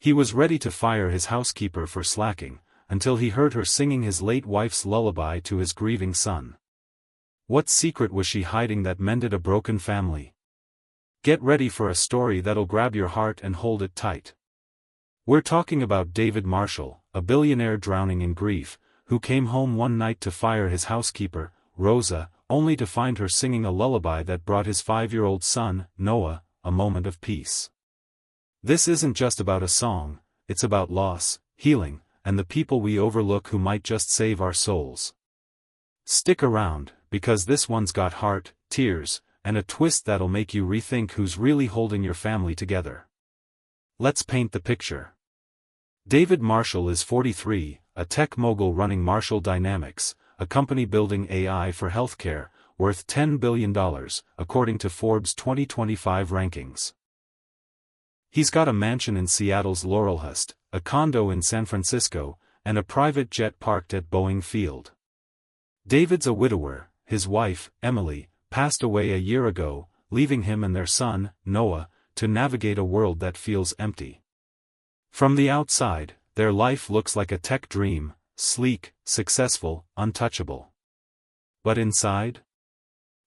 He was ready to fire his housekeeper for slacking, until he heard her singing his late wife's lullaby to his grieving son. What secret was she hiding that mended a broken family? Get ready for a story that'll grab your heart and hold it tight. We're talking about David Marshall, a billionaire drowning in grief, who came home one night to fire his housekeeper, Rosa, only to find her singing a lullaby that brought his 5-year-old son, Noah, a moment of peace. This isn't just about a song, it's about loss, healing, and the people we overlook who might just save our souls. Stick around, because this one's got heart, tears, and a twist that'll make you rethink who's really holding your family together. Let's paint the picture. David Marshall is 43, a tech mogul running Marshall Dynamics, a company building AI for healthcare, worth $10 billion, according to Forbes' 2025 rankings. He's got a mansion in Seattle's Laurelhurst, a condo in San Francisco, and a private jet parked at Boeing Field. David's a widower. His wife, Emily, passed away a year ago, leaving him and their son, Noah, to navigate a world that feels empty. From the outside, their life looks like a tech dream, sleek, successful, untouchable. But inside?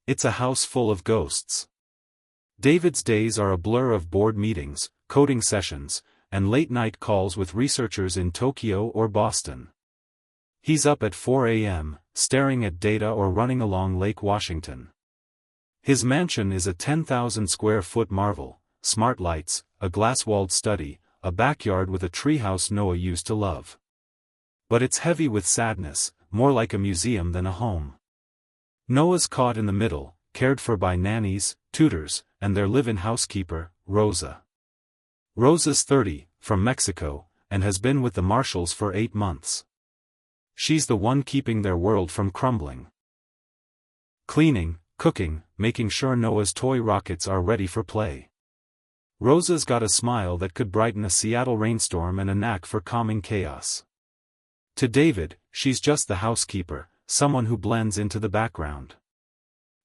It's a house full of ghosts. David's days are a blur of board meetings, coding sessions, and late-night calls with researchers in Tokyo or Boston. He's up at 4 a.m., staring at data or running along Lake Washington. His mansion is a 10,000-square-foot marvel, smart lights, a glass-walled study, a backyard with a treehouse Noah used to love. But it's heavy with sadness, more like a museum than a home. Noah's caught in the middle, cared for by nannies, tutors, and their live-in housekeeper, Rosa. Rosa's 30, from Mexico, and has been with the Marshalls for 8 months. She's the one keeping their world from crumbling. Cleaning, cooking, making sure Noah's toy rockets are ready for play. Rosa's got a smile that could brighten a Seattle rainstorm and a knack for calming chaos. To David, she's just the housekeeper, someone who blends into the background.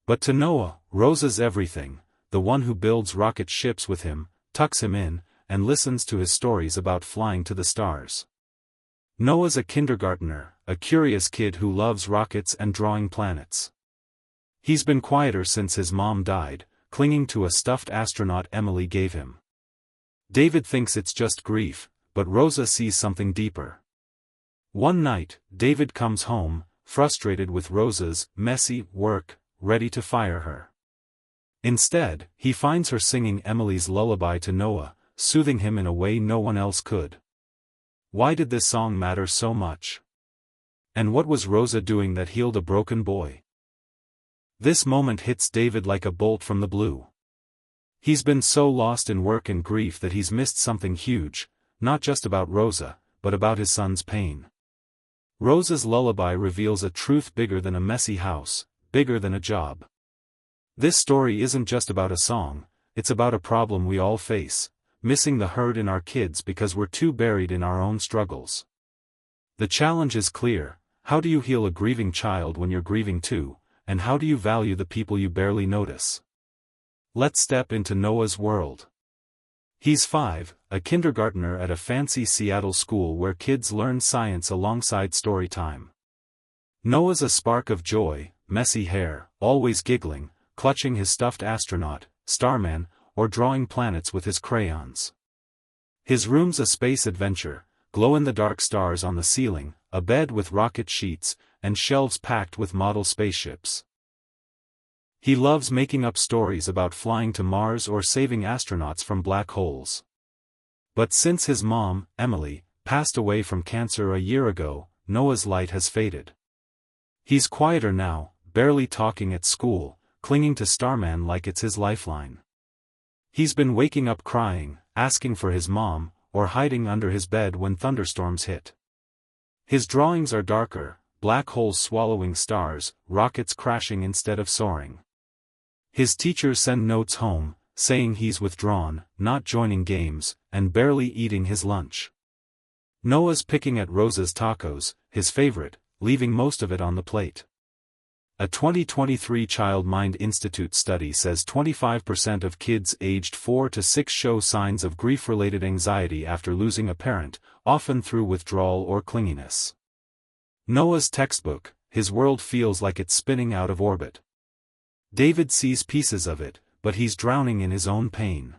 But to Noah, Rosa's everything, the one who builds rocket ships with him, tucks him in, and listens to his stories about flying to the stars. Noah's a kindergartner, a curious kid who loves rockets and drawing planets. He's been quieter since his mom died, clinging to a stuffed astronaut Emily gave him. David thinks it's just grief, but Rosa sees something deeper. One night, David comes home, frustrated with Rosa's messy work, ready to fire her. Instead, he finds her singing Emily's lullaby to Noah, soothing him in a way no one else could. Why did this song matter so much? And what was Rosa doing that healed a broken boy? This moment hits David like a bolt from the blue. He's been so lost in work and grief that he's missed something huge, not just about Rosa, but about his son's pain. Rosa's lullaby reveals a truth bigger than a messy house, bigger than a job. This story isn't just about a song, it's about a problem we all face, missing the herd in our kids because we're too buried in our own struggles. The challenge is clear: how do you heal a grieving child when you're grieving too, and how do you value the people you barely notice? Let's step into Noah's world. He's 5, a kindergartner at a fancy Seattle school where kids learn science alongside story time. Noah's a spark of joy, messy hair, always giggling, clutching his stuffed astronaut, Starman, or drawing planets with his crayons. His room's a space adventure, glow-in-the-dark stars on the ceiling, a bed with rocket sheets, and shelves packed with model spaceships. He loves making up stories about flying to Mars or saving astronauts from black holes. But since his mom, Emily, passed away from cancer a year ago, Noah's light has faded. He's quieter now, barely talking at school, clinging to Starman like it's his lifeline. He's been waking up crying, asking for his mom, or hiding under his bed when thunderstorms hit. His drawings are darker, black holes swallowing stars, rockets crashing instead of soaring. His teachers send notes home, saying he's withdrawn, not joining games, and barely eating his lunch. Noah's picking at Rosa's tacos, his favorite, leaving most of it on the plate. A 2023 Child Mind Institute study says 25% of kids aged 4 to 6 show signs of grief-related anxiety after losing a parent, often through withdrawal or clinginess. Noah's textbook, his world feels like it's spinning out of orbit. David sees pieces of it, but he's drowning in his own pain.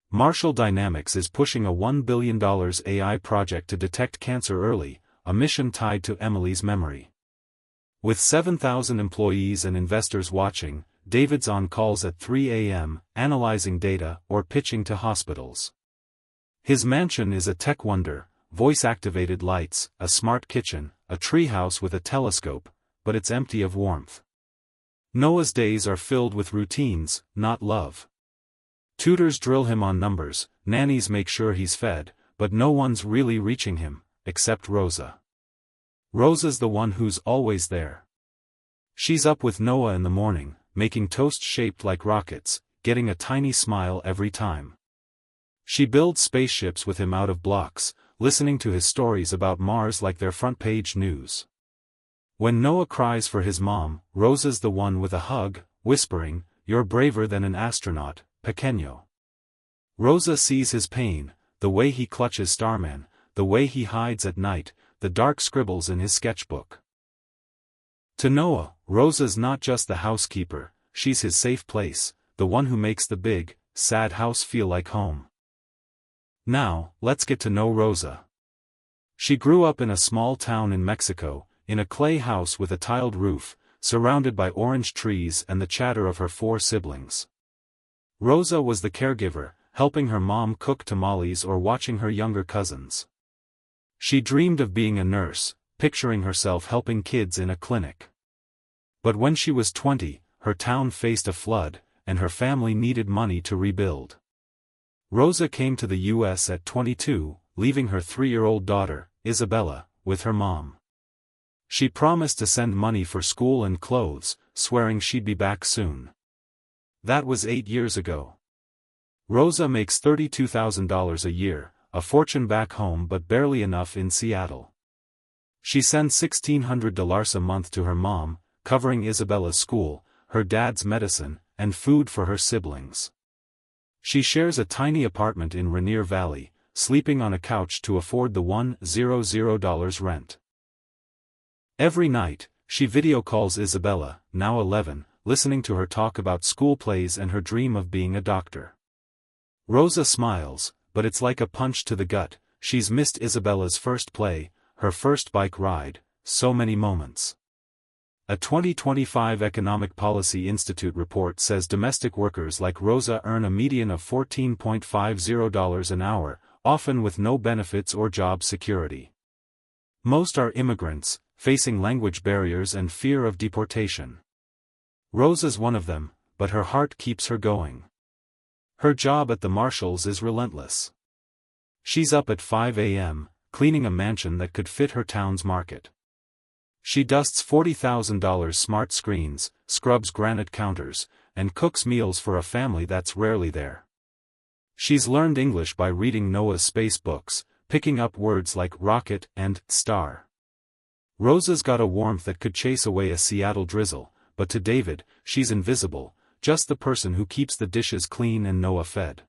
Marshall Dynamics is pushing a $1 billion AI project to detect cancer early, a mission tied to Emily's memory. With 7,000 employees and investors watching, David's on calls at 3 a.m., analyzing data or pitching to hospitals. His mansion is a tech wonder, voice-activated lights, a smart kitchen, a treehouse with a telescope, but it's empty of warmth. Noah's days are filled with routines, not love. Tutors drill him on numbers, nannies make sure he's fed, but no one's really reaching him, except Rosa. Rosa's the one who's always there. She's up with Noah in the morning, making toast shaped like rockets, getting a tiny smile every time. She builds spaceships with him out of blocks, listening to his stories about Mars like they're front-page news. When Noah cries for his mom, Rosa's the one with a hug, whispering, "You're braver than an astronaut, pequeño." Rosa sees his pain, the way he clutches Starman, the way he hides at night, the dark scribbles in his sketchbook. To Noah, Rosa's not just the housekeeper, she's his safe place, the one who makes the big, sad house feel like home. Now, let's get to know Rosa. She grew up in a small town in Mexico, in a clay house with a tiled roof, surrounded by orange trees and the chatter of her 4 siblings. Rosa was the caregiver, helping her mom cook tamales or watching her younger cousins. She dreamed of being a nurse, picturing herself helping kids in a clinic. But when she was 20, her town faced a flood, and her family needed money to rebuild. Rosa came to the U.S. at 22, leaving her 3-year-old daughter, Isabella, with her mom. She promised to send money for school and clothes, swearing she'd be back soon. That was 8 years ago. Rosa makes $32,000 a year, a fortune back home but barely enough in Seattle. She sends $1,600 a month to her mom, covering Isabella's school, her dad's medicine, and food for her siblings. She shares a tiny apartment in Rainier Valley, sleeping on a couch to afford the $100 rent. Every night, she video calls Isabella, now 11, listening to her talk about school plays and her dream of being a doctor. Rosa smiles, but it's like a punch to the gut. She's missed Isabella's first play, her first bike ride, so many moments. A 2025 Economic Policy Institute report says domestic workers like Rosa earn a median of $14.50 an hour, often with no benefits or job security. Most are immigrants, facing language barriers and fear of deportation. Rosa's one of them, but her heart keeps her going. Her job at the Marshalls is relentless. She's up at 5 a.m., cleaning a mansion that could fit her town's market. She dusts $40,000 smart screens, scrubs granite counters, and cooks meals for a family that's rarely there. She's learned English by reading Noah's space books, picking up words like rocket and star. Rosa's got a warmth that could chase away a Seattle drizzle, but to David, she's invisible, just the person who keeps the dishes clean and Noah fed.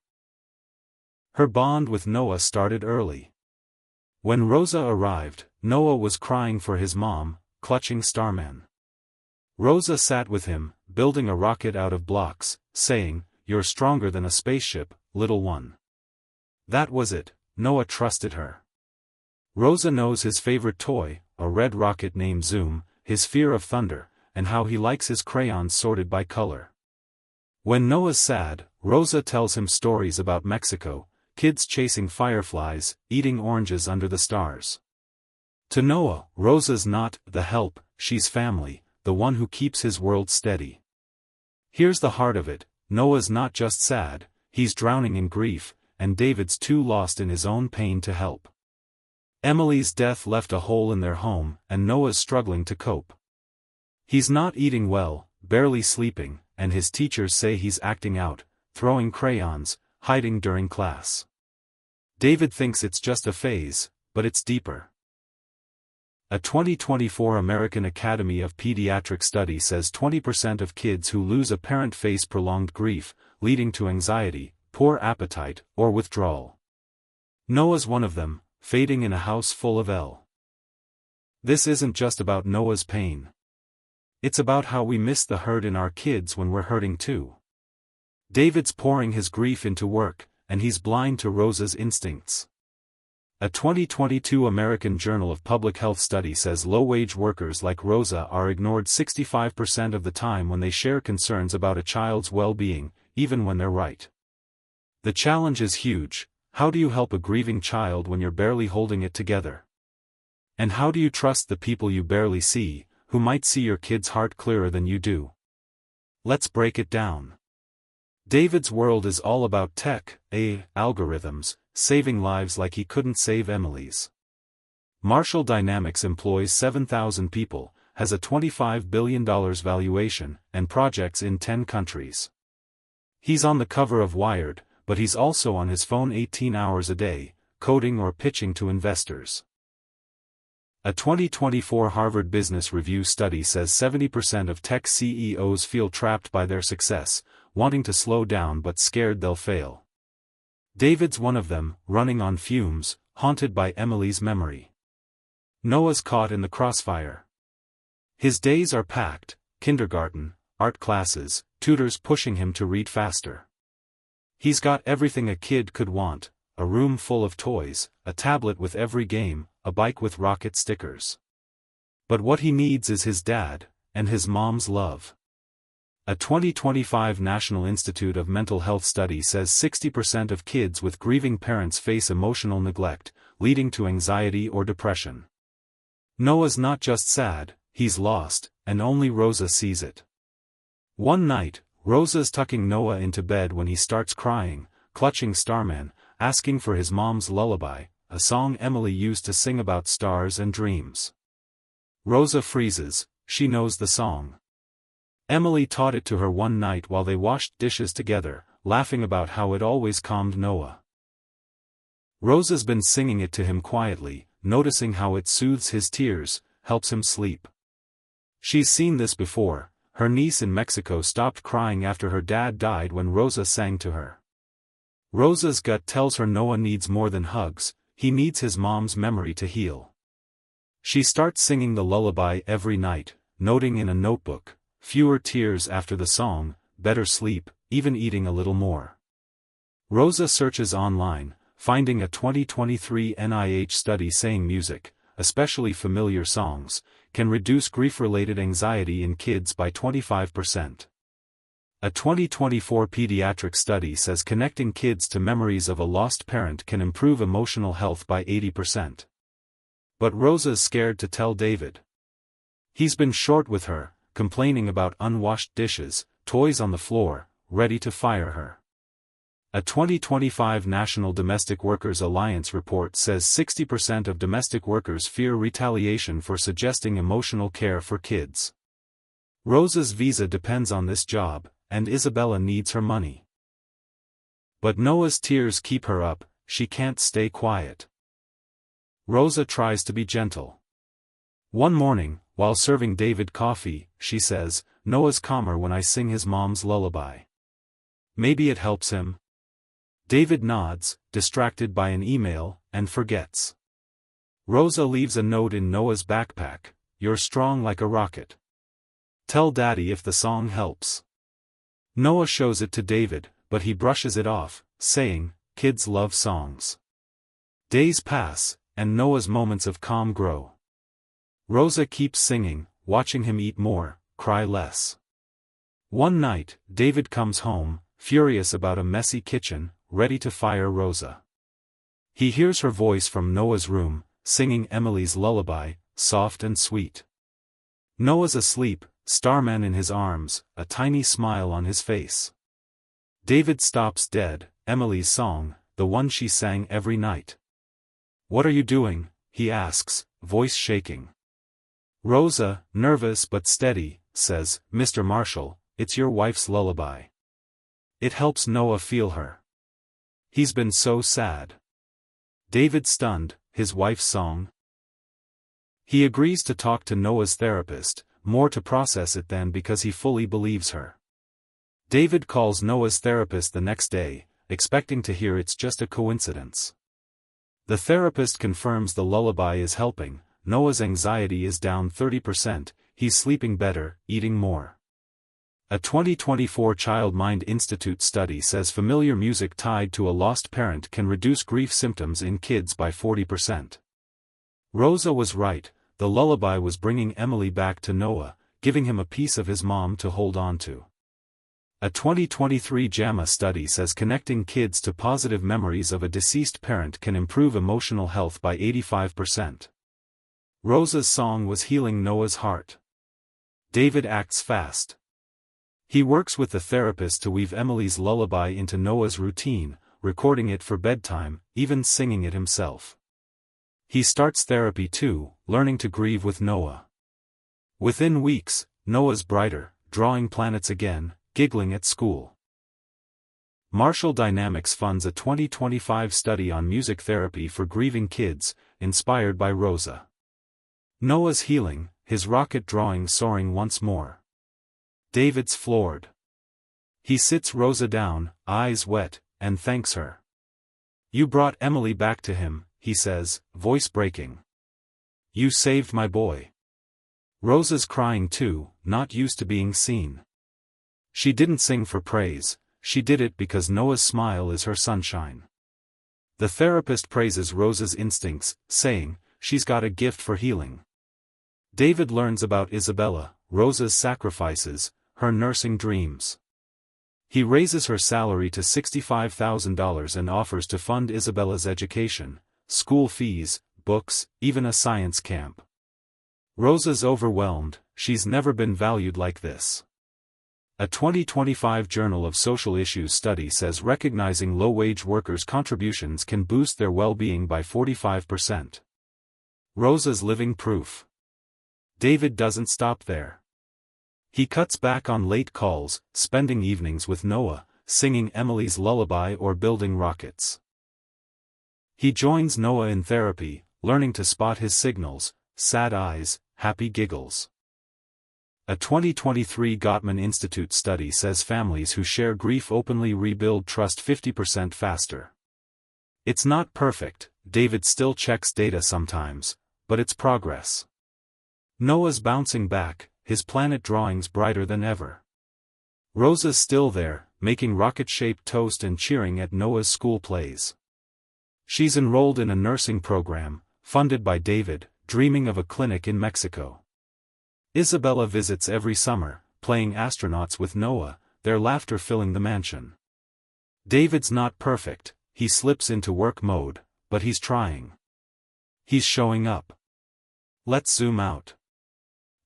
Her bond with Noah started early. When Rosa arrived, Noah was crying for his mom, clutching Starman. Rosa sat with him, building a rocket out of blocks, saying, "You're stronger than a spaceship, little one." That was it, Noah trusted her. Rosa knows his favorite toy, a red rocket named Zoom, his fear of thunder, and how he likes his crayons sorted by color. When Noah's sad, Rosa tells him stories about Mexico, kids chasing fireflies, eating oranges under the stars. To Noah, Rosa's not the help, she's family, the one who keeps his world steady. Here's the heart of it, Noah's not just sad, he's drowning in grief, and David's too lost in his own pain to help. Emily's death left a hole in their home, and Noah's struggling to cope. He's not eating well, barely sleeping, and his teachers say he's acting out, throwing crayons, hiding during class. David thinks it's just a phase, but it's deeper. A 2024 American Academy of Pediatrics study says 20% of kids who lose a parent face prolonged grief, leading to anxiety, poor appetite, or withdrawal. Noah's one of them, fading in a house full of L. This isn't just about Noah's pain. It's about how we miss the hurt in our kids when we're hurting too. David's pouring his grief into work, and he's blind to Rosa's instincts. A 2022 American Journal of Public Health study says low-wage workers like Rosa are ignored 65% of the time when they share concerns about a child's well-being, even when they're right. The challenge is huge. How do you help a grieving child when you're barely holding it together? And how do you trust the people you barely see, who might see your kid's heart clearer than you do? Let's break it down. David's world is all about tech, algorithms, saving lives like he couldn't save Emily's. Marshall Dynamics employs 7,000 people, has a $25 billion valuation, and projects in 10 countries. He's on the cover of Wired, but he's also on his phone 18 hours a day, coding or pitching to investors. A 2024 Harvard Business Review study says 70% of tech CEOs feel trapped by their success, wanting to slow down but scared they'll fail. David's one of them, running on fumes, haunted by Emily's memory. Noah's caught in the crossfire. His days are packed: kindergarten, art classes, tutors pushing him to read faster. He's got everything a kid could want: a room full of toys, a tablet with every game, a bike with rocket stickers. But what he needs is his dad, and his mom's love. A 2025 National Institute of Mental Health study says 60% of kids with grieving parents face emotional neglect, leading to anxiety or depression. Noah's not just sad, he's lost, and only Rosa sees it. One night, Rosa's tucking Noah into bed when he starts crying, clutching Starman, asking for his mom's Lullaby, a song Emily used to sing about stars and dreams. Rosa freezes. She knows the song. Emily taught it to her one night while they washed dishes together, laughing about how it always calmed Noah. Rosa's been singing it to him quietly, noticing how it soothes his tears, helps him sleep. She's seen this before. Her niece in Mexico stopped crying after her dad died when Rosa sang to her. Rosa's gut tells her Noah needs more than hugs, he needs his mom's memory to heal. She starts singing the lullaby every night, noting in a notebook: fewer tears after the song, better sleep, even eating a little more. Rosa searches online, finding a 2023 NIH study saying music, especially familiar songs, can reduce grief-related anxiety in kids by 25%. A 2024 pediatric study says connecting kids to memories of a lost parent can improve emotional health by 80%. But Rosa's scared to tell David. He's been short with her, complaining about unwashed dishes, toys on the floor, ready to fire her. A 2025 National Domestic Workers Alliance report says 60% of domestic workers fear retaliation for suggesting emotional care for kids. Rosa's visa depends on this job, and Isabella needs her money. But Noah's tears keep her up. She can't stay quiet. Rosa tries to be gentle. One morning, while serving David coffee, she says, "Noah's calmer when I sing his mom's lullaby. Maybe it helps him." David nods, distracted by an email, and forgets. Rosa leaves a note in Noah's backpack: "You're strong like a rocket. Tell Daddy if the song helps." Noah shows it to David, but he brushes it off, saying, "Kids love songs." Days pass, and Noah's moments of calm grow. Rosa keeps singing, watching him eat more, cry less. One night, David comes home, furious about a messy kitchen, ready to fire Rosa. He hears her voice from Noah's room, singing Emily's lullaby, soft and sweet. Noah's asleep, Starman in his arms, a tiny smile on his face. David stops dead. Emily's song, the one she sang every night. "What are you doing?" he asks, voice shaking. Rosa, nervous but steady, says, "Mr. Marshall, it's your wife's lullaby." It helps Noah feel her. He's been so sad. David stunned. His wife's song? He agrees to talk to Noah's therapist, more to process it than because he fully believes her. David calls Noah's therapist the next day, expecting to hear it's just a coincidence. The therapist confirms the lullaby is helping. Noah's anxiety is down 30%, he's sleeping better, eating more. A 2024 Child Mind Institute study says familiar music tied to a lost parent can reduce grief symptoms in kids by 40%. Rosa was right, the lullaby was bringing Emily back to Noah, giving him a piece of his mom to hold on to. A 2023 JAMA study says connecting kids to positive memories of a deceased parent can improve emotional health by 85%. Rosa's song was healing Noah's heart. David acts fast. He works with the therapist to weave Emily's lullaby into Noah's routine, recording it for bedtime, even singing it himself. He starts therapy too, learning to grieve with Noah. Within weeks, Noah's brighter, drawing planets again, giggling at school. Marshall Dynamics funds a 2025 study on music therapy for grieving kids, inspired by Rosa. Noah's healing, his rocket drawing soaring once more. David's floored. He sits Rosa down, eyes wet, and thanks her. "You brought Emily back to him," he says, voice breaking. "You saved my boy." Rosa's crying too, not used to being seen. She didn't sing for praise, she did it because Noah's smile is her sunshine. The therapist praises Rosa's instincts, saying, "She's got a gift for healing." David learns about Isabella, Rosa's sacrifices, her nursing dreams. He raises her salary to $65,000 and offers to fund Isabella's education, school fees, books, even a science camp. Rosa's overwhelmed, she's never been valued like this. A 2025 Journal of Social Issues study says recognizing low-wage workers' contributions can boost their well-being by 45%. Rosa's living proof. David doesn't stop there. He cuts back on late calls, spending evenings with Noah, singing Emily's lullaby or building rockets. He joins Noah in therapy, learning to spot his signals, sad eyes, happy giggles. A 2023 Gottman Institute study says families who share grief openly rebuild trust 50% faster. It's not perfect, David still checks data sometimes, but it's progress. Noah's bouncing back, his planet drawings brighter than ever. Rosa's still there, making rocket-shaped toast and cheering at Noah's school plays. She's enrolled in a nursing program, funded by David, dreaming of a clinic in Mexico. Isabella visits every summer, playing astronauts with Noah, their laughter filling the mansion. David's not perfect, he slips into work mode, but he's trying. He's showing up. Let's zoom out.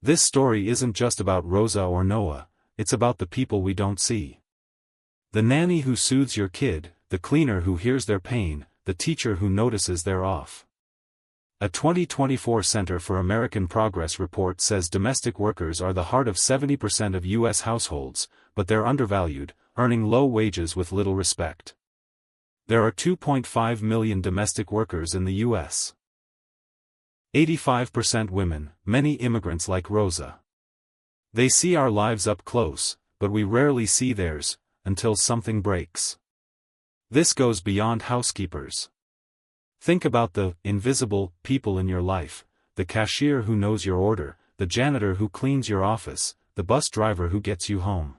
This story isn't just about Rosa or Noah, it's about the people we don't see. The nanny who soothes your kid, the cleaner who hears their pain, the teacher who notices they're off. A 2024 Center for American Progress report says domestic workers are the heart of 70% of U.S. households, but they're undervalued, earning low wages with little respect. There are 2.5 million domestic workers in the U.S. 85% women, many immigrants like Rosa. They see our lives up close, but we rarely see theirs, until something breaks. This goes beyond housekeepers. Think about the invisible people in your life, the cashier who knows your order, the janitor who cleans your office, the bus driver who gets you home.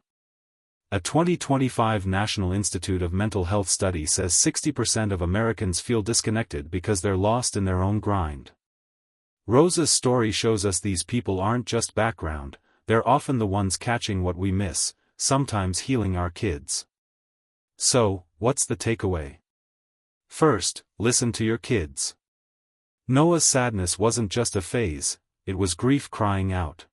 A 2025 National Institute of Mental Health study says 60% of Americans feel disconnected because they're lost in their own grind. Rosa's story shows us these people aren't just background, they're often the ones catching what we miss, sometimes healing our kids. So, what's the takeaway? First, listen to your kids. Noah's sadness wasn't just a phase, it was grief crying out.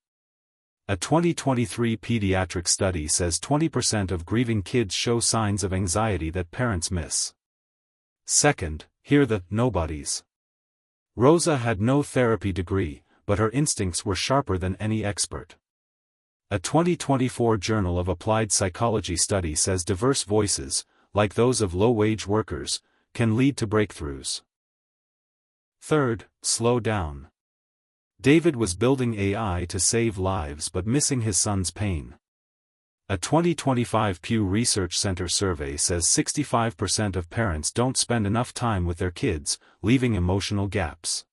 A 2023 pediatric study says 20% of grieving kids show signs of anxiety that parents miss. Second, hear the nobodies. Rosa had no therapy degree, but her instincts were sharper than any expert. A 2024 Journal of Applied Psychology study says diverse voices, like those of low-wage workers, can lead to breakthroughs. Third, slow down. David was building AI to save lives but missing his son's pain. A 2025 Pew Research Center survey says 65% of parents don't spend enough time with their kids, leaving emotional gaps.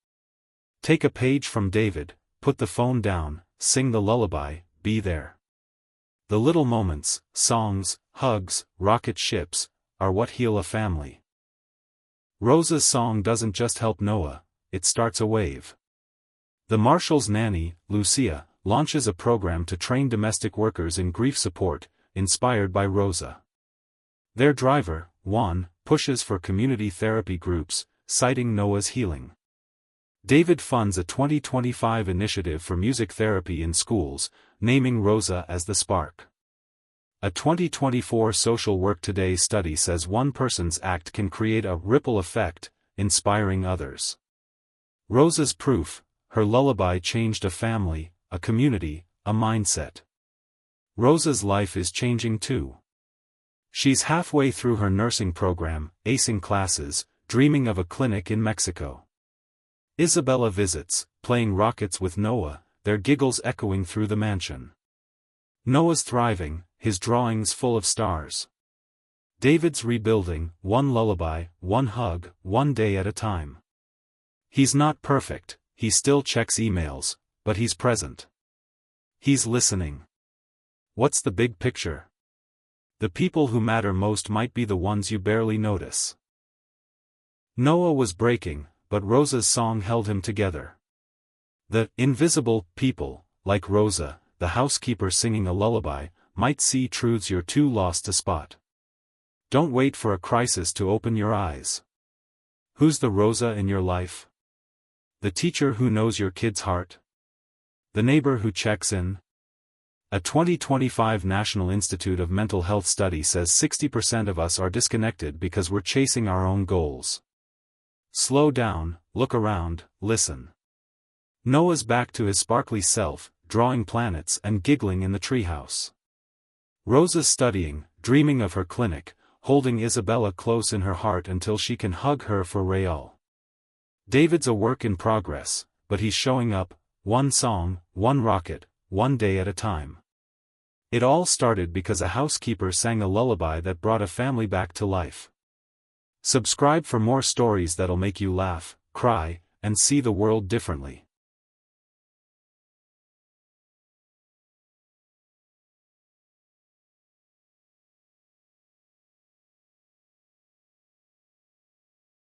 Take a page from David, put the phone down, sing the lullaby, be there. The little moments, songs, hugs, rocket ships, are what heal a family. Rosa's song doesn't just help Noah, it starts a wave. The Marshall's nanny, Lucia, launches a program to train domestic workers in grief support, inspired by Rosa. Their driver, Juan, pushes for community therapy groups, citing Noah's healing. David funds a 2025 initiative for music therapy in schools, naming Rosa as the spark. A 2024 Social Work Today study says one person's act can create a ripple effect, inspiring others. Rosa's proof: her lullaby changed a family, a community, a mindset. Rosa's life is changing too. She's halfway through her nursing program, acing classes, dreaming of a clinic in Mexico. Isabella visits, playing rockets with Noah, their giggles echoing through the mansion. Noah's thriving, his drawings full of stars. David's rebuilding, one lullaby, one hug, one day at a time. He's not perfect, he still checks emails, but he's present. He's listening. What's the big picture? The people who matter most might be the ones you barely notice. Noah was breaking, but Rosa's song held him together. The invisible people, like Rosa, the housekeeper singing a lullaby, might see truths you're too lost to spot. Don't wait for a crisis to open your eyes. Who's the Rosa in your life? The teacher who knows your kid's heart? The neighbor who checks in? A 2025 National Institute of Mental Health study says 60% of us are disconnected because we're chasing our own goals. Slow down, look around, listen. Noah's back to his sparkly self, drawing planets and giggling in the treehouse. Rosa's studying, dreaming of her clinic, holding Isabella close in her heart until she can hug her for real. David's a work in progress, but he's showing up, one song, one rocket, one day at a time. It all started because a housekeeper sang a lullaby that brought a family back to life. Subscribe for more stories that'll make you laugh, cry, and see the world differently.